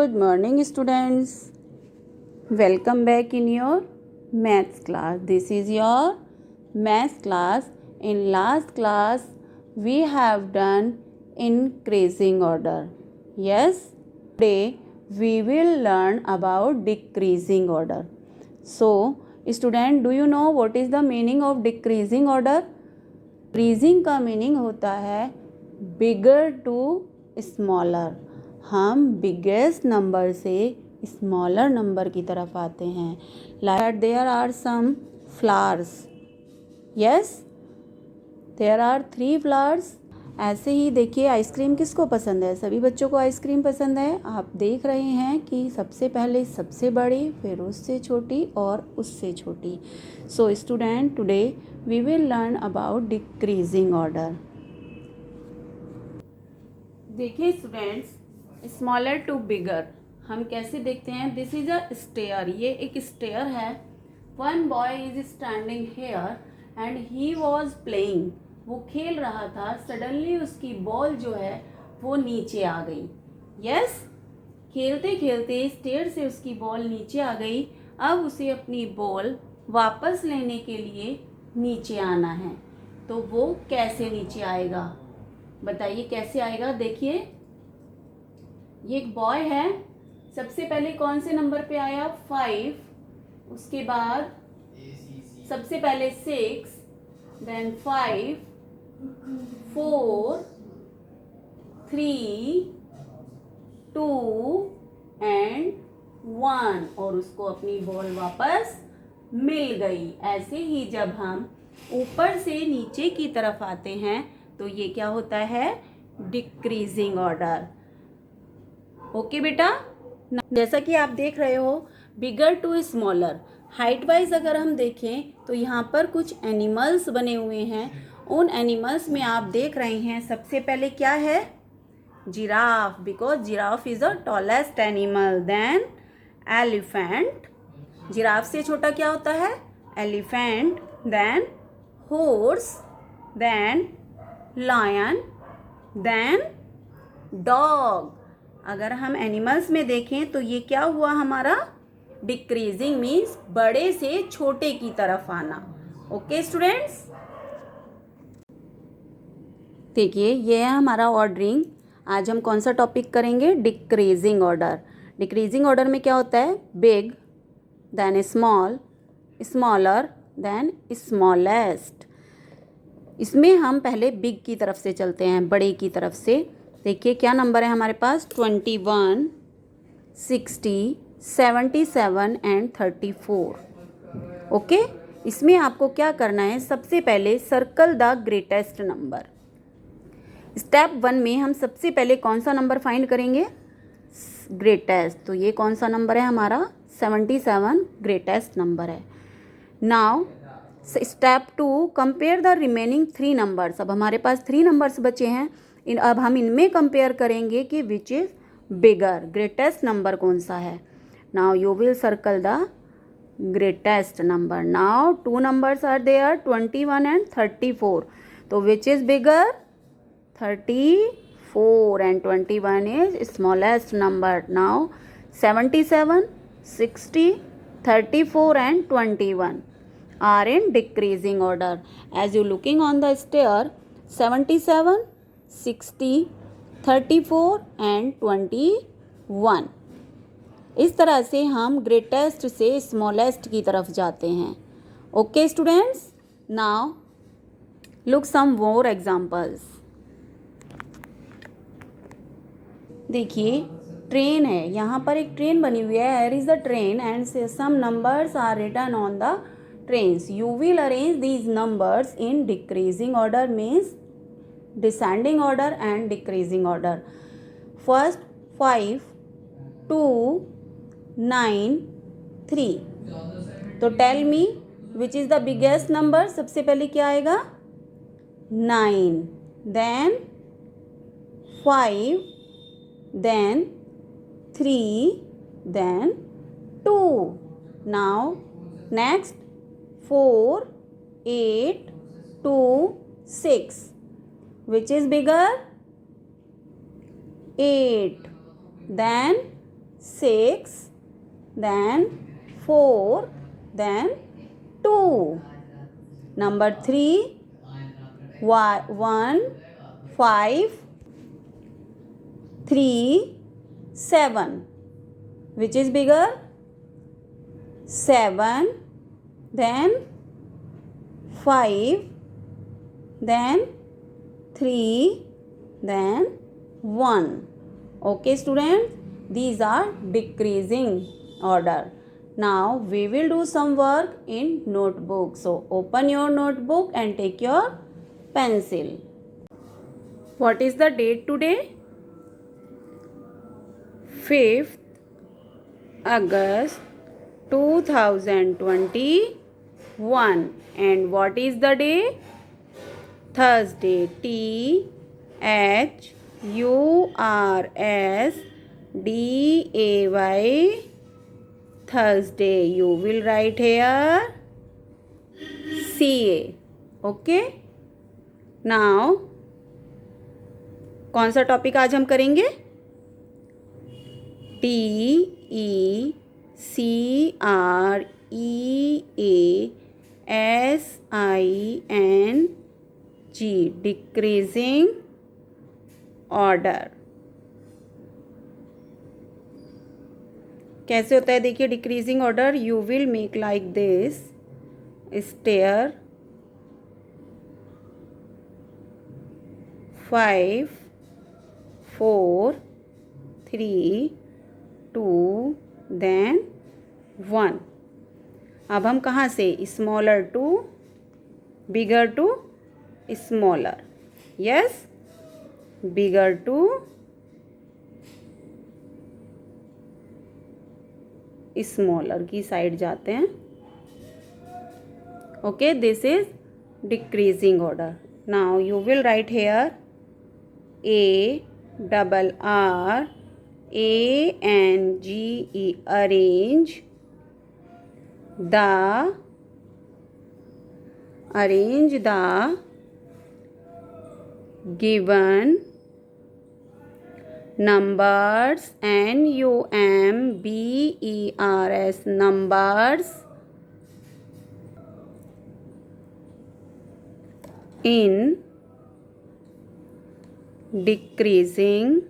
Good morning, students. Welcome back in your maths class. This is your maths class. In last class, we have done increasing order. Yes, today we will learn about decreasing order. So, student, do you know what is the meaning of decreasing order? Decreasing का meaning होता है bigger to smaller. हम biggest number से smaller number की तरफ आते हैं. Like there are some flowers. Yes, there are 3 flowers. ऐसे ही देखिए, आइसक्रीम किसको पसंद है? सभी बच्चों को आइसक्रीम पसंद है. आप देख रहे हैं कि सबसे पहले सबसे बड़ी, फिर उससे छोटी और उससे छोटी. So student, today we will learn about decreasing order. देखिए स्टूडेंट्स, स्मॉलर टू बिगर हम कैसे देखते हैं. This is a stair. ये एक स्टेयर है. One boy is standing here and he was playing. वो खेल रहा था. सडनली उसकी बॉल जो है वो नीचे आ गई. यस, खेलते खेलते स्टेयर से उसकी बॉल नीचे आ गई. अब उसे अपनी बॉल वापस लेने के लिए नीचे आना है. तो वो कैसे नीचे आएगा, बताइए कैसे आएगा. देखिए, ये एक बॉय है. सबसे पहले कौन से नंबर पे आया? 5. उसके बाद सबसे पहले 6, देन 5, 4, 3, 2 एंड 1 और उसको अपनी बॉल वापस मिल गई. ऐसे ही जब हम ऊपर से नीचे की तरफ आते हैं तो ये क्या होता है? Decreasing order. ओके बेटा, जैसा कि आप देख रहे हो, बिगर टू स्मॉलर. हाइट वाइज अगर हम देखें तो यहाँ पर कुछ एनिमल्स बने हुए हैं. उन एनिमल्स में आप देख रहे हैं सबसे पहले क्या है? Giraffe, because giraffe is a tallest animal. Then elephant. जिराफ से छोटा क्या होता है? Elephant. Then horse. Then lion. Then dog. अगर हम एनिमल्स में देखें तो ये क्या हुआ हमारा? डिक्रीजिंग मीन्स बड़े से छोटे की तरफ आना. ओके स्टूडेंट्स, देखिए ये है हमारा ऑर्डरिंग. आज हम कौन सा टॉपिक करेंगे? Decreasing order. डिक्रीजिंग ऑर्डर में क्या होता है? Big, then small, smaller, then smallest. इसमें हम पहले बिग की तरफ से चलते हैं, बड़े की तरफ से. देखिए क्या नंबर है हमारे पास? 21, 60, 77 एंड 34. ओके, इसमें आपको क्या करना है? सबसे पहले circle the greatest number. Step 1 में हम सबसे पहले कौन सा नंबर फाइंड करेंगे? ग्रेटेस्ट. तो ये कौन सा नंबर है हमारा? 77 ग्रेटेस्ट नंबर है. Now step 2, compare the remaining 3 numbers. अब हमारे पास 3 नंबर्स बचे हैं. अब हम इनमें कंपेयर करेंगे कि which is bigger. Greatest number कौन सा है? Now you will circle the greatest number. Now 2 numbers are there, 21 and 34. तो which is bigger? 34 and 21 is smallest number. Now 77, 60, 34 and 21 are in decreasing order. As you looking on the stair, 77, 60, 34 and 21. इस तरह से हम greatest से smallest की तरफ जाते हैं. ओके स्टूडेंट्स, नाउ लुक सम मोर एग्जाम्पल्स. देखिए ट्रेन है. यहाँ पर एक ट्रेन बनी हुई है. Here is the train and some numbers are written on the trains. You will arrange these numbers in decreasing order, means descending order and decreasing order. First 5, 2, 9, 3. तो tell me which is the biggest number. सबसे पहले क्या आएगा? 9, then 5, then 3, then 2. Now next 4, 8, 2, 6. Which is bigger? 8. Then 6, then 4, then 2. Number 3, 1, 5, 3, 7. Which is bigger? 7, then 5, then 3, then 1. Okay students, these are decreasing order. Now we will do some work in notebook. So open your notebook and take your pencil. What is the date today? 5th August 2021. And what is the day? Thursday. THURSDAY. Thursday. You will write here CA. Okay. Now कौन सा topic आज हम करेंगे? DECREASING. Decreasing order. कैसे होता है देखिए decreasing order. You will make like this stair 5, 4, 3, 2, then 1. अब हम कहाँ से smaller to bigger to smaller. Yes, bigger to smaller की साइड जाते हैं. Okay, this is decreasing order. Now you will write here ARRANGE. arrange the given numbers NUMBERS numbers in decreasing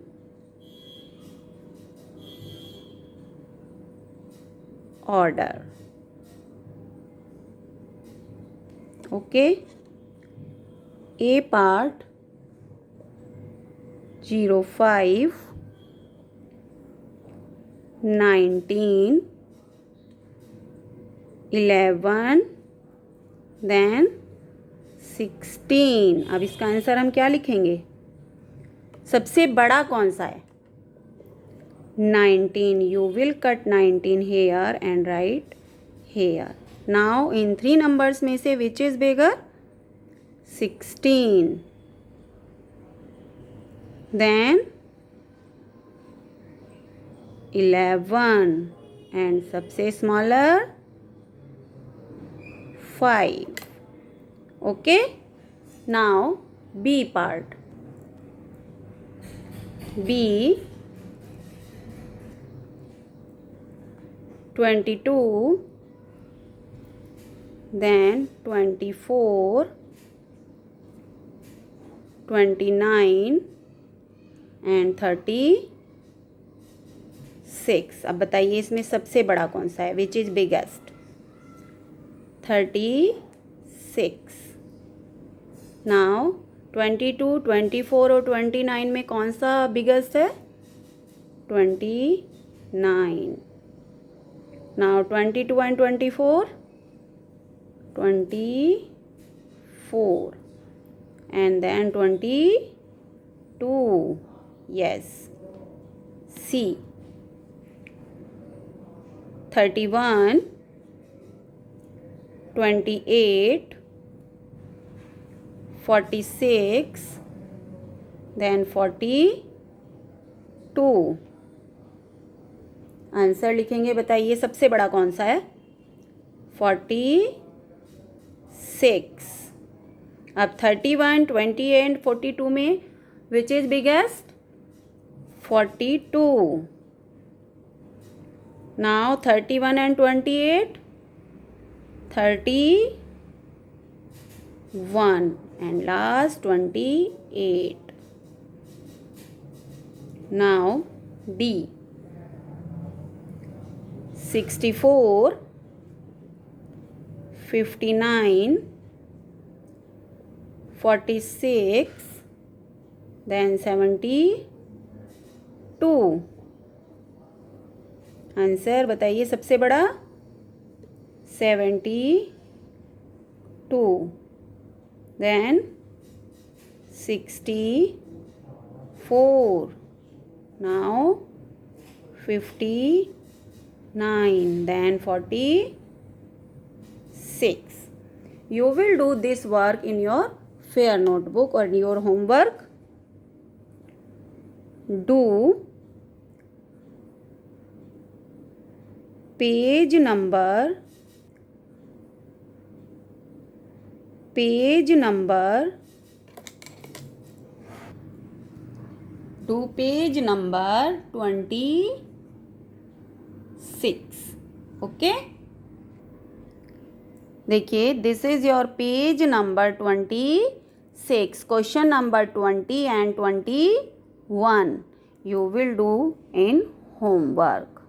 order. Okay, A part 05, 19, 11, then 16. अब इसका answer हम क्या लिखेंगे? सबसे बड़ा कौन सा है? 19. You will cut 19 here and write here. Now in 3 numbers में से which is bigger? 16. Then 11 and सबसे smaller 5. Okay. Now B part. B 22, then 24, 29 and 36. अब बताइए इसमें सबसे बड़ा कौन सा है? Which is biggest? 36. नाउ 22, 24 और 29 में कौन सा बिगेस्ट है? 29. Now 22 and 24, 24 and then 22. Yes, C. 31, 28, 46, then 42. Answer लिखेंगे. बताइए सबसे बड़ा कौन सा है? 46. अब 31, 28 एंड 42 में which is biggest? 42. Now 31 and 28. 31 and last 28. Now D. 64, 59, 46, then 72. Answer बताइए सबसे बड़ा 72, then 64, now 59, then 46. You will do this work in your fair notebook or your homework. Do page number 26. Okay, देखिए this is your page number 26. Question number 20 and 21 you will do in homework.